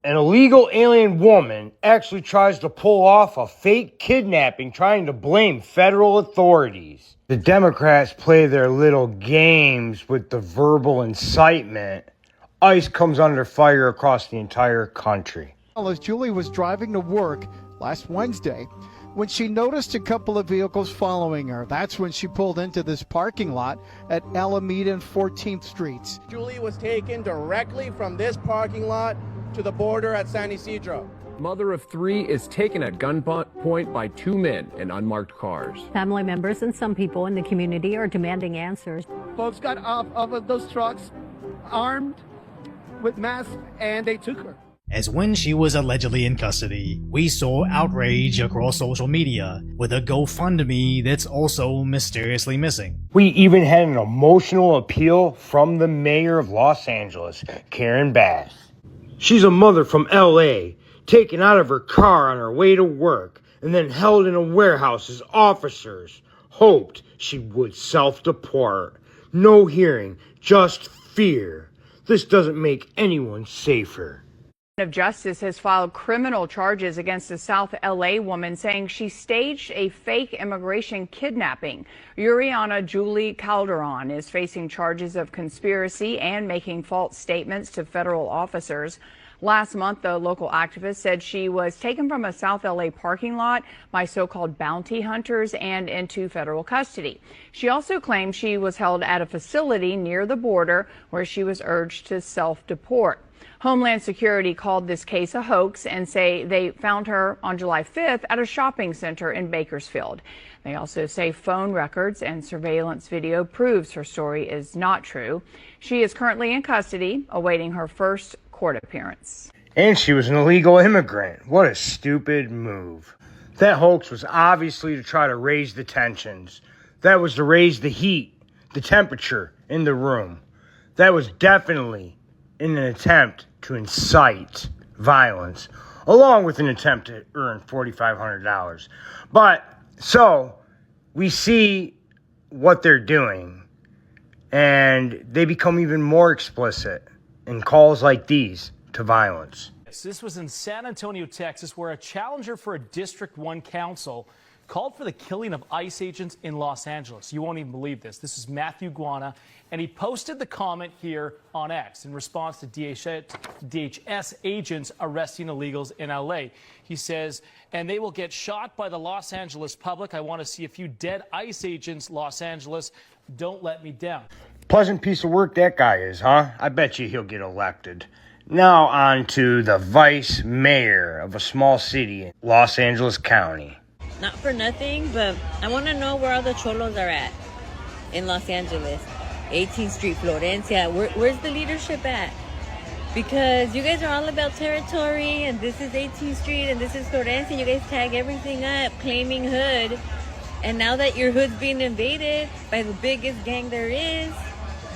An illegal alien woman actually tries to pull off a fake kidnapping, trying to blame federal authorities. The Democrats play their little games with the verbal incitement. ICE comes under fire across the entire country. As Julie was driving to work last Wednesday, when she noticed a couple of vehicles following her. That's when she pulled into this parking lot at Alameda and 14th Streets. Julie was taken directly from this parking lot to the border at San Isidro. Mother of three is taken at gunpoint by two men in unmarked cars. Family members and some people in the community are demanding answers. Folks got off of those trucks armed with masks and they took her. As when she was allegedly in custody, we saw outrage across social media with a GoFundMe that's also mysteriously missing. We even had an emotional appeal from the mayor of Los Angeles, Karen Bass. She's a mother from LA, taken out of her car on her way to work, and then held in a warehouse as officers hoped she would self-deport. No hearing, just fear. This doesn't make anyone safer. Of Justice has filed criminal charges against a South LA woman saying she staged a fake immigration kidnapping. Uriana Julie Calderon is facing charges of conspiracy and making false statements to federal officers. Last month, the local activist said she was taken from a South LA parking lot by so-called bounty hunters and into federal custody. She also claimed she was held at a facility near the border where she was urged to self-deport. Homeland Security called this case a hoax and say they found her on July 5th at a shopping center in Bakersfield. They also say phone records and surveillance video proves her story is not true. She is currently in custody, awaiting her first court appearance. And she was an illegal immigrant. What a stupid move. That hoax was obviously to try to raise the tensions. That was to raise the heat, the temperature in the room. That was definitely in an attempt to incite violence, along with an attempt to earn $4,500. But, so, we see what they're doing, and they become even more explicit in calls like these to violence. This was in San Antonio, Texas, where a challenger for a District 1 council called for the killing of ICE agents in Los Angeles. You won't even believe this. This is Matthew Guana, and he posted the comment here on X in response to DHS agents arresting illegals in LA. He says, and they will get shot by the Los Angeles public. I want to see a few dead ICE agents, Los Angeles. Don't let me down. Pleasant piece of work that guy is, huh? I bet you he'll get elected. Now on to the vice mayor of a small city in Los Angeles County. Not for nothing, but I want to know where all the cholos are at in Los Angeles. 18th Street, Florencia. Where's the leadership at? Because you guys are all about territory, and this is 18th Street, and this is Florencia. You guys tag everything up, claiming hood. And now that your hood's being invaded by the biggest gang there is,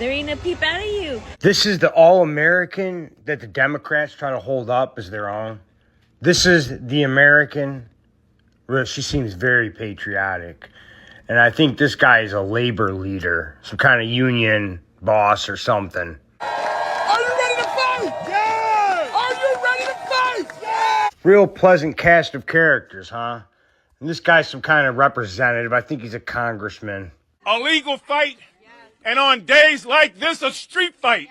there ain't a peep out of you. This is the all-American that the Democrats try to hold up as their own. This is the American. She seems very patriotic. And I think this guy is a labor leader, some kind of union boss or something. Are you ready to fight? Yeah! Are you ready to fight? Yeah! Real pleasant cast of characters, huh? And this guy's some kind of representative. I think he's a congressman. A legal fight, and on days like this, a street fight.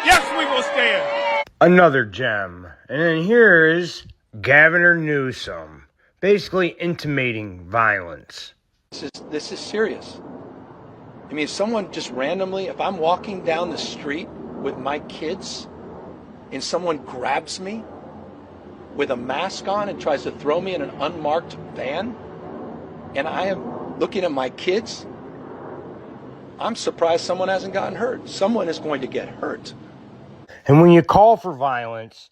Yes, we will stand. Another gem. And then here is Governor Newsom, basically intimating violence. This is serious. I mean, if someone just randomly, if I'm walking down the street with my kids and someone grabs me with a mask on and tries to throw me in an unmarked van, and I am looking at my kids, I'm surprised someone hasn't gotten hurt. Someone is going to get hurt. And when you call for violence,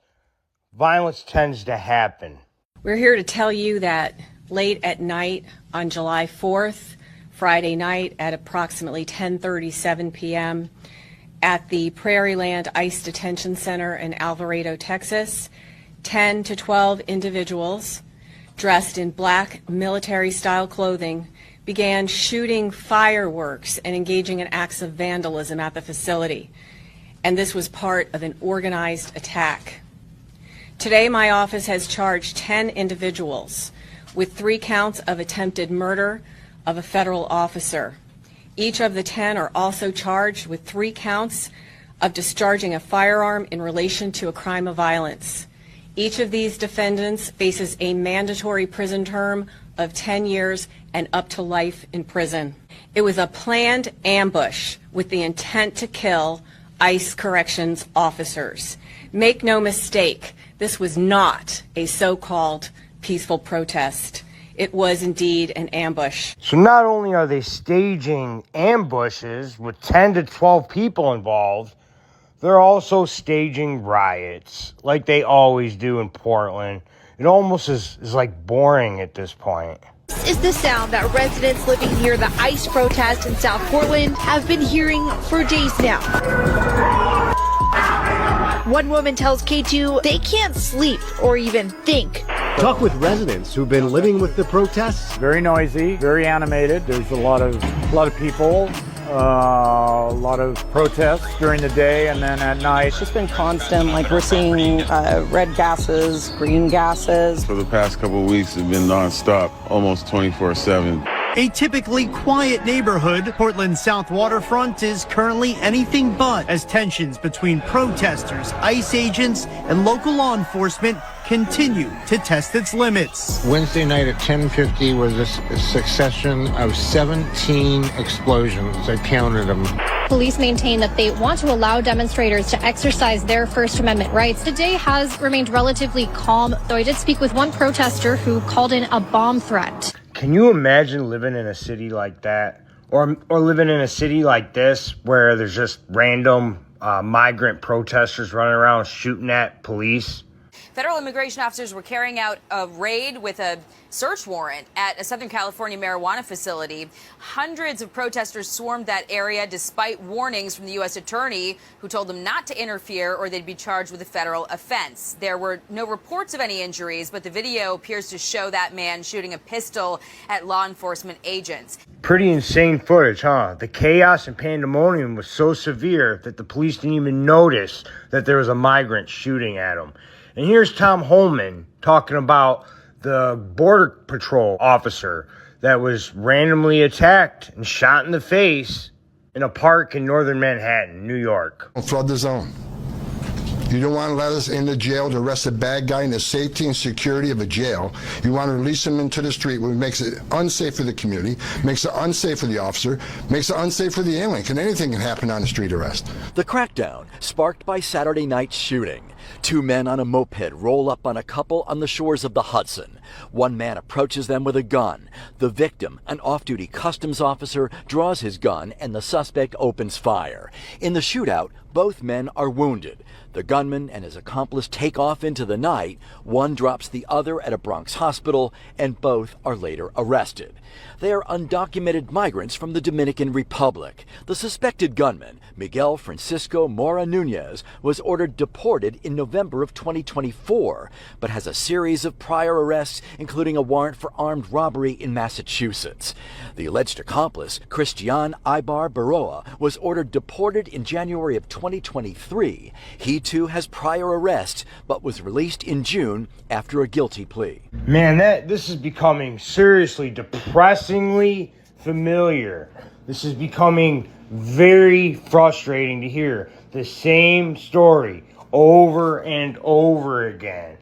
violence tends to happen. We're here to tell you that late at night on July 4th, Friday night at approximately 10:37 p.m. at the Prairieland ICE Detention Center in Alvarado, Texas, 10 to 12 individuals dressed in black military-style clothing began shooting fireworks and engaging in acts of vandalism at the facility. And this was part of an organized attack. Today, my office has charged 10 individuals with 3 counts of attempted murder of a federal officer. Each of the 10 are also charged with 3 counts of discharging a firearm in relation to a crime of violence. Each of these defendants faces a mandatory prison term of 10 years and up to life in prison. It was a planned ambush with the intent to kill ICE corrections officers. Make no mistake, this was not a so-called peaceful protest. It was indeed an ambush. So not only are they staging ambushes with 10 to 12 people involved, they're also staging riots like they always do in Portland. It almost is like boring at this point. This is the sound that residents living near the ICE protest in South Portland have been hearing for days now. One woman tells K2 they can't sleep or even think. Talk with residents who've been living with the protests. Very noisy, very animated. There's a lot of people, a lot of protests during the day, and then at night. It's just been constant. Like, we're seeing red gases, green gases. For the past couple of weeks, it's been nonstop, almost 24/7. A typically quiet neighborhood, Portland's South Waterfront is currently anything but, as tensions between protesters, ICE agents, and local law enforcement continue to test its limits. Wednesday night at 10:50 was a succession of 17 explosions. I counted them. Police maintain that they want to allow demonstrators to exercise their First Amendment rights. The day has remained relatively calm, though I did speak with one protester who called in a bomb threat. Can you imagine living in a city like that? Or living in a city like this where there's just random migrant protesters running around shooting at police? Federal immigration officers were carrying out a raid with a search warrant at a Southern California marijuana facility. Hundreds of protesters swarmed that area despite warnings from the U.S. attorney, who told them not to interfere or they'd be charged with a federal offense. There were no reports of any injuries, but the video appears to show that man shooting a pistol at law enforcement agents. Pretty insane footage, huh? The chaos and pandemonium was so severe that the police didn't even notice that there was a migrant shooting at them. And here's Tom Holman talking about the Border Patrol officer that was randomly attacked and shot in the face in a park in northern Manhattan, New York. Flood the zone. You don't want to let us into jail to arrest a bad guy in the safety and security of a jail. You want to release him into the street, which makes it unsafe for the community, makes it unsafe for the officer, makes it unsafe for the alien. Anything can happen on a street arrest. The crackdown sparked by Saturday night's shooting. 2 men on a moped roll up on a couple on the shores of the Hudson. One man approaches them with a gun. The victim, an off-duty customs officer, draws his gun and the suspect opens fire. In the shootout, both men are wounded. The gunman and his accomplice take off into the night. One drops the other at a Bronx hospital, and both are later arrested. They are undocumented migrants from the Dominican Republic. The suspected gunman, Miguel Francisco Mora Nunez, was ordered deported in November of 2024, but has a series of prior arrests, including a warrant for armed robbery in Massachusetts. The alleged accomplice, Christian Ibar Baroa, was ordered deported in January of 2023. He too has prior arrests, but was released in June after a guilty plea. Man, this is becoming seriously depressingly familiar. This is becoming very frustrating to hear the same story over and over again.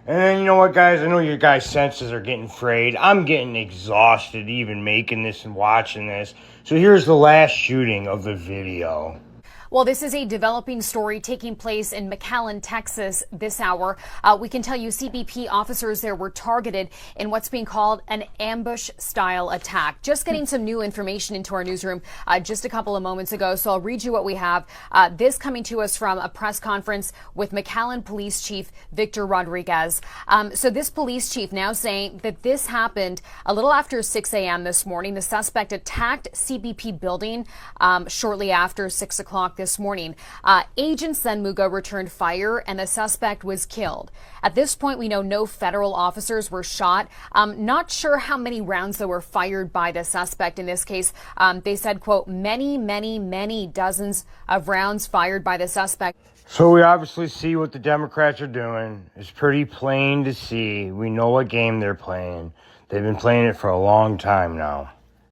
And then, you know what, guys? I know your guys' senses are getting frayed. I'm getting exhausted even making this and watching this. So here's the last shooting of the video. Well, this is a developing story taking place in McAllen, Texas this hour. We can tell you CBP officers there were targeted in what's being called an ambush-style attack. Just getting some new information into our newsroom just a couple of moments ago, so I'll read you what we have. This coming to us from a press conference with McAllen Police Chief Victor Rodriguez. So this police chief now saying that this happened a little after 6 a.m. this morning. The suspect attacked CBP building shortly after 6 o'clock this morning. Agents then, Mugo, returned fire and the suspect was killed. At this point, we know no federal officers were shot. Not sure how many rounds that were fired by the suspect in this case. They said, quote, many dozens of rounds fired by the suspect. So we obviously see what the Democrats are doing. It's pretty plain to see. We know what game they're playing. They've been playing it for a long time now.